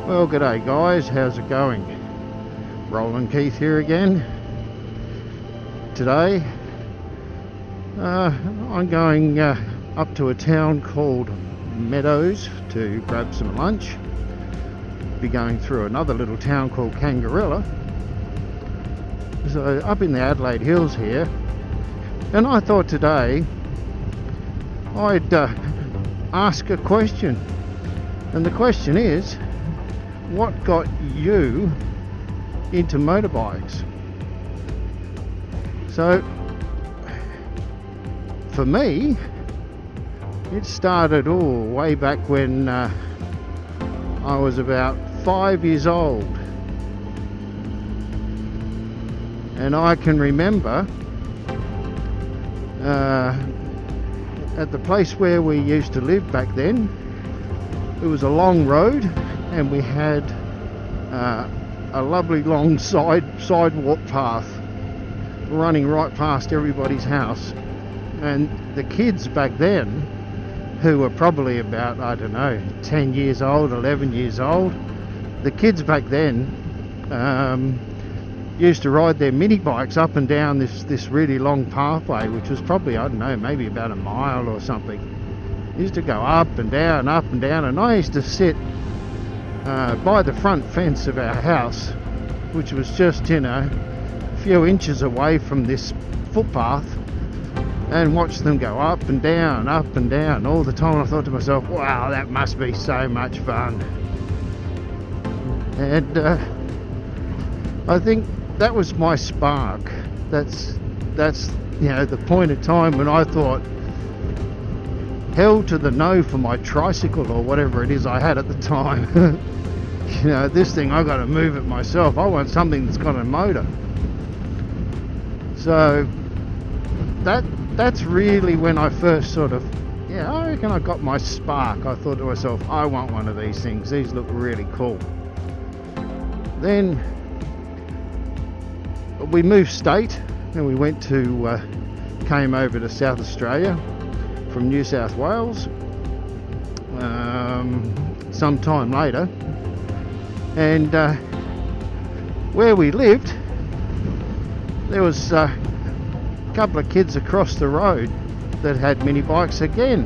Well, g'day guys, how's it going? Roland Keith here again. Today I'm going up to a town called Meadows to grab some lunch. Be going through another little town called Kangarilla. So up in the Adelaide Hills here, and I thought today I'd ask a question, and the question is, what got you into motorbikes? So for me, it started way back when I was about 5 years old, and I can remember at the place where we used to live back then, it was a long road, and we had a lovely long sidewalk path running right past everybody's house. And the kids back then, who were probably about, I don't know, 10 years old, 11 years old, the kids back then used to ride their mini bikes up and down this really long pathway, which was probably, I don't know, maybe about a mile or something. Used to go up and down, and I used to sit by the front fence of our house, which was just, a few inches away from this footpath, and watch them go up and down all the time. I thought to myself, wow, that must be so much fun. And I think that was my spark. That's the point of time when I thought, hell to the no for my tricycle or whatever it is I had at the time. This thing, I got to move it myself. I want something that's got a motor. So that's really when I first sort of, I reckon I got my spark. I thought to myself, I want one of these things. These look really cool. Then we moved state, and we came over to South Australia from New South Wales some time later, and where we lived, there was a couple of kids across the road that had mini bikes again,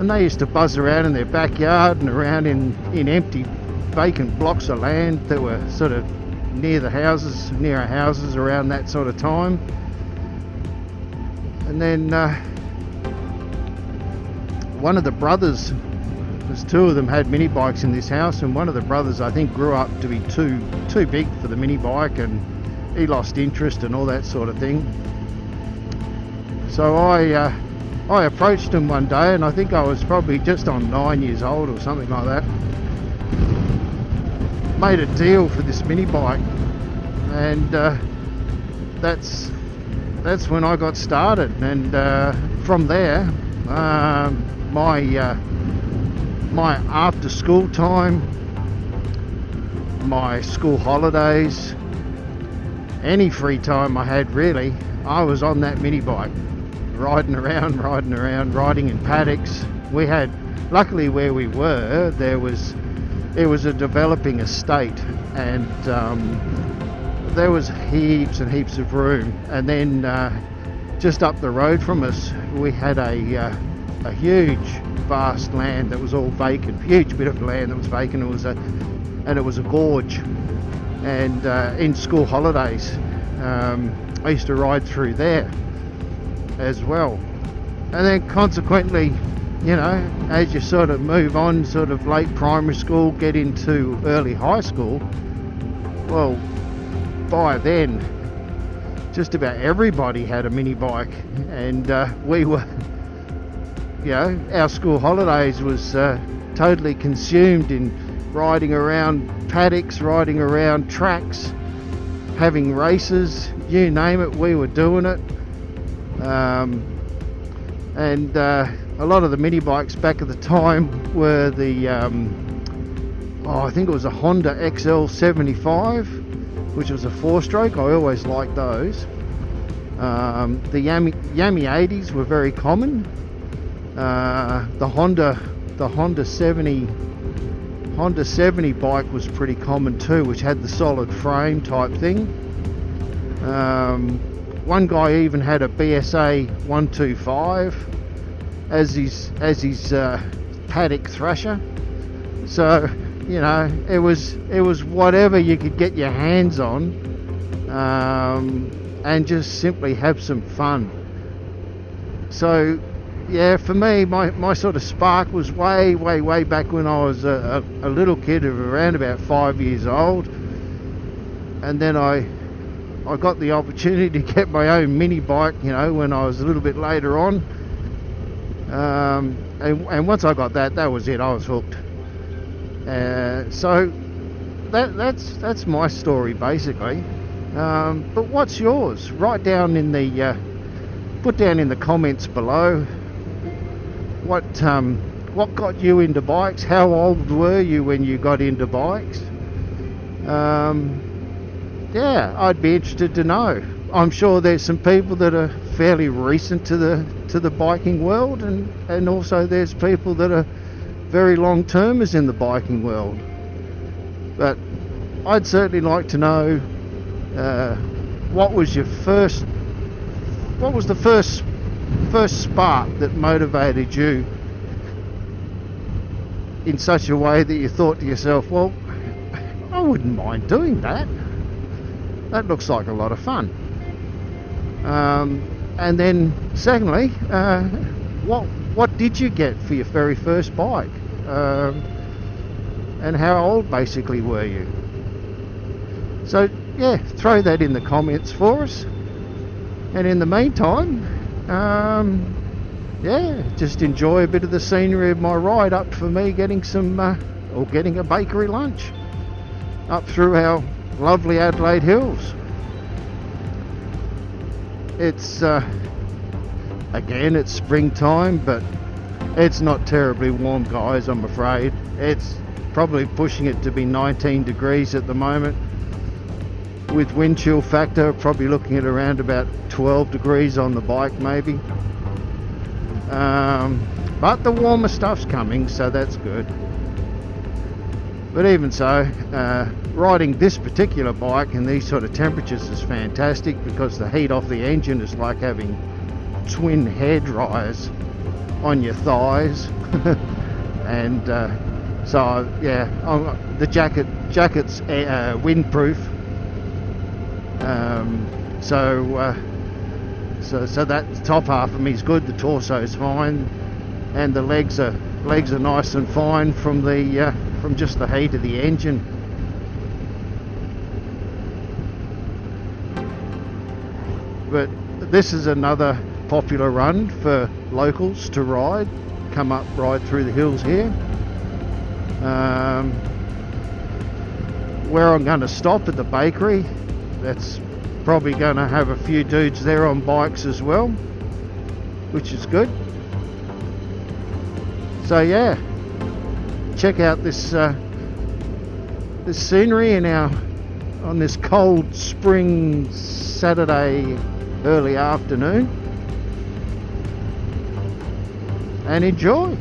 and they used to buzz around in their backyard and around in empty vacant blocks of land that were sort of near our houses around that sort of time. And then one of the brothers, there's two of them, had mini bikes in this house, and one of the brothers, I think, grew up to be too big for the mini bike, and he lost interest and all that sort of thing. So I approached him one day, and I think I was probably just on 9 years old or something like that. Made a deal for this mini bike, and that's when I got started. And from there, my after school time, my school holidays, any free time I had, really, I was on that mini bike, riding around, riding in paddocks. We had, luckily where we were, it was a developing estate, and there was heaps and heaps of room. And then just up the road from us, we had a huge, vast land that was all vacant. Huge bit of land that was vacant. It was a gorge. And in school holidays, I used to ride through there as well. And then consequently, as you sort of move on, sort of late primary school, get into early high school, well, by then, just about everybody had a mini bike, and we were, our school holidays was totally consumed in riding around paddocks, riding around tracks, having races, you name it, we were doing it. And a lot of the mini bikes back at the time were the I think it was a Honda XL75, which was a 4-stroke. I always liked those. The Yami 80s were very common. The Honda 70 Honda 70 bike was pretty common too, which had the solid frame type thing. One guy even had a BSA 125 as his paddock thrasher. So, you know, it was whatever you could get your hands on, and just simply have some fun. So yeah, for me, my sort of spark was way back when I was a little kid of around about 5 years old, and then I got the opportunity to get my own mini bike, you know, when I was a little bit later on, and once I got that was it. I was hooked. So that's my story basically. But what's yours? Write down in the put down in the comments below what got you into bikes. How old were you when you got into bikes? Yeah, I'd be interested to know. I'm sure there's some people that are fairly recent to the biking world, and also there's people that are very long-termers in the biking world. But I'd certainly like to know what was the first spark that motivated you in such a way that you thought to yourself, well, I wouldn't mind doing that. That looks like a lot of fun. And then secondly, what did you get for your very first bike? And how old basically were you? So yeah, throw that in the comments for us. And in the meantime, yeah, just enjoy a bit of the scenery of my ride up for me getting some or getting a bakery lunch up through our lovely Adelaide Hills. It's again, it's springtime, but it's not terribly warm, guys, I'm afraid. It's probably pushing it to be 19 degrees at the moment, with wind chill factor probably looking at around about 12 degrees on the bike maybe. But the warmer stuff's coming, so that's good. But even so, riding this particular bike in these sort of temperatures is fantastic, because the heat off the engine is like having twin hair dryers on your thighs. And so yeah, the jacket's windproof, so that top half of me is good, the torso's fine, and the legs are nice and fine from just the heat of the engine. But this is another popular run for locals to ride, come up, ride through the hills here. Where I'm going to stop at the bakery, that's probably going to have a few dudes there on bikes as well, which is good. So yeah, check out this this scenery on this cold spring Saturday early afternoon, and enjoy.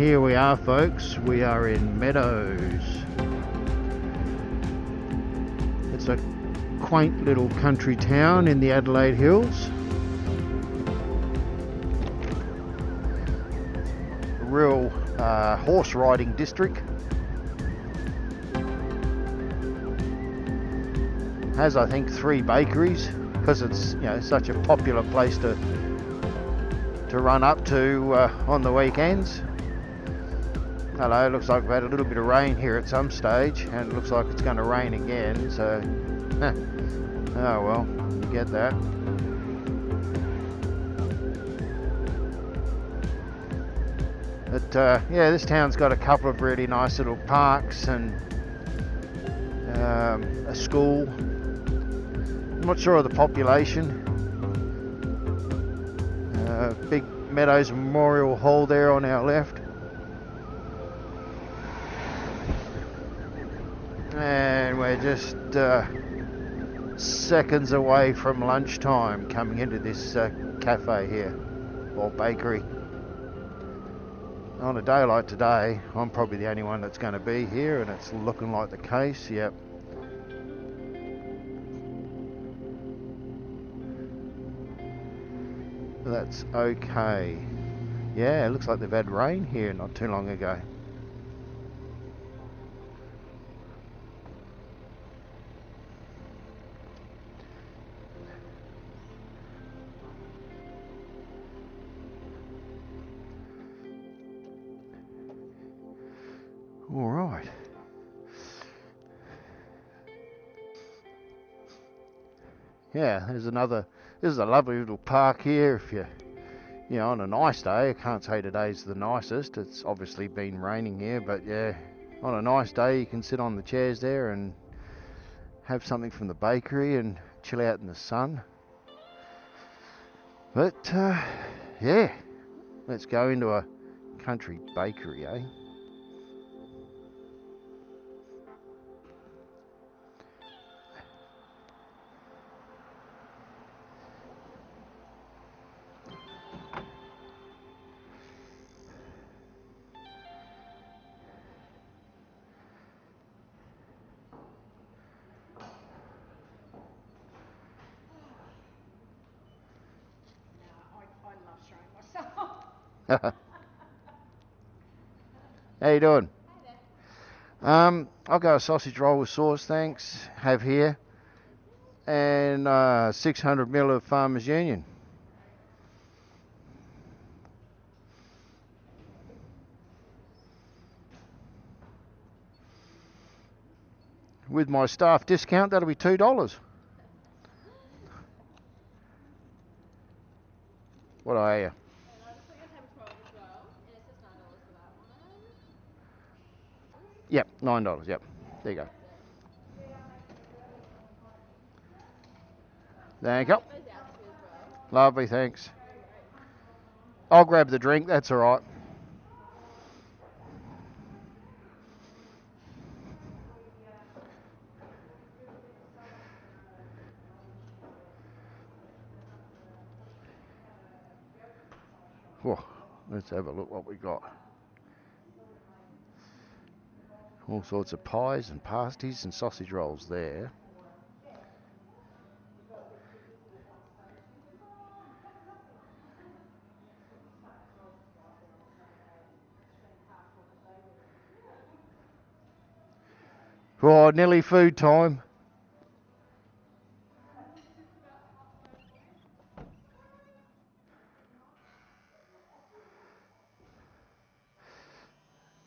here we are, folks. We are in Meadows. It's a quaint little country town in the Adelaide Hills. A real horse riding district. Has, I think, 3 bakeries because it's, you know, such a popular place to run up to on the weekends. Hello, looks like we've had a little bit of rain here at some stage, and it looks like it's going to rain again, so oh well, you get that. But yeah, this town's got a couple of really nice little parks and a school. I'm not sure of the population. Big Meadows Memorial Hall there on our left. And we're just seconds away from lunchtime coming into this cafe here, or bakery. On a day like today, I'm probably the only one that's going to be here, and it's looking like the case. Yep. That's okay. Yeah, it looks like they've had rain here not too long ago. All right. Yeah, there's another. This is a lovely little park here. If you know, on a nice day, I can't say today's the nicest. It's obviously been raining here, but yeah, on a nice day you can sit on the chairs there and have something from the bakery and chill out in the sun. But yeah, let's go into a country bakery, eh? How you doing? I'll go a sausage roll with sauce, thanks. Have here. And 600ml of Farmers Union. With my staff discount, that'll be $2. What are you? Yep, $9. Yep, there you go. Thank you. Lovely, thanks. I'll grab the drink, that's all right. Whoa, let's have a look what we got. All sorts of pies and pasties and sausage rolls there. Oh, nearly food time.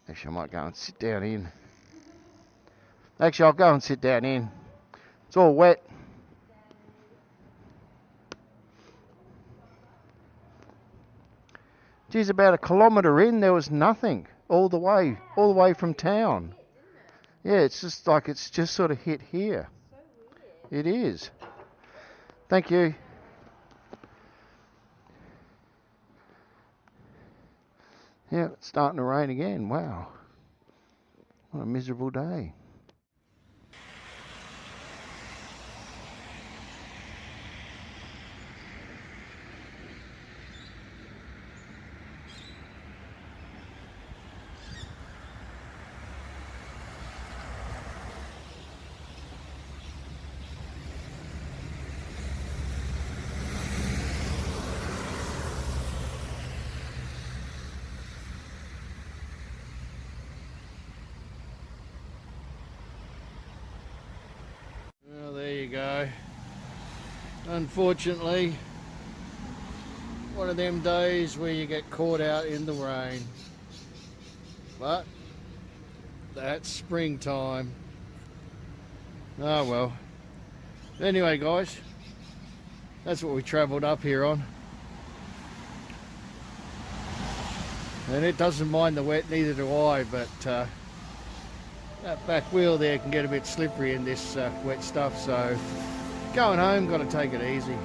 Actually, I might go and sit down in. Actually, I'll go and sit down in. It's all wet. Geez, about a kilometre in, there was nothing all the way from town. Yeah, it's just like it's just sort of hit here. It is. Thank you. Yeah, it's starting to rain again. Wow. What a miserable day. Unfortunately, one of them days where you get caught out in the rain. But that's springtime. Oh well. Anyway, guys, that's what we travelled up here on. And it doesn't mind the wet, neither do I, but that back wheel there can get a bit slippery in this wet stuff, so going home, got to take it easy.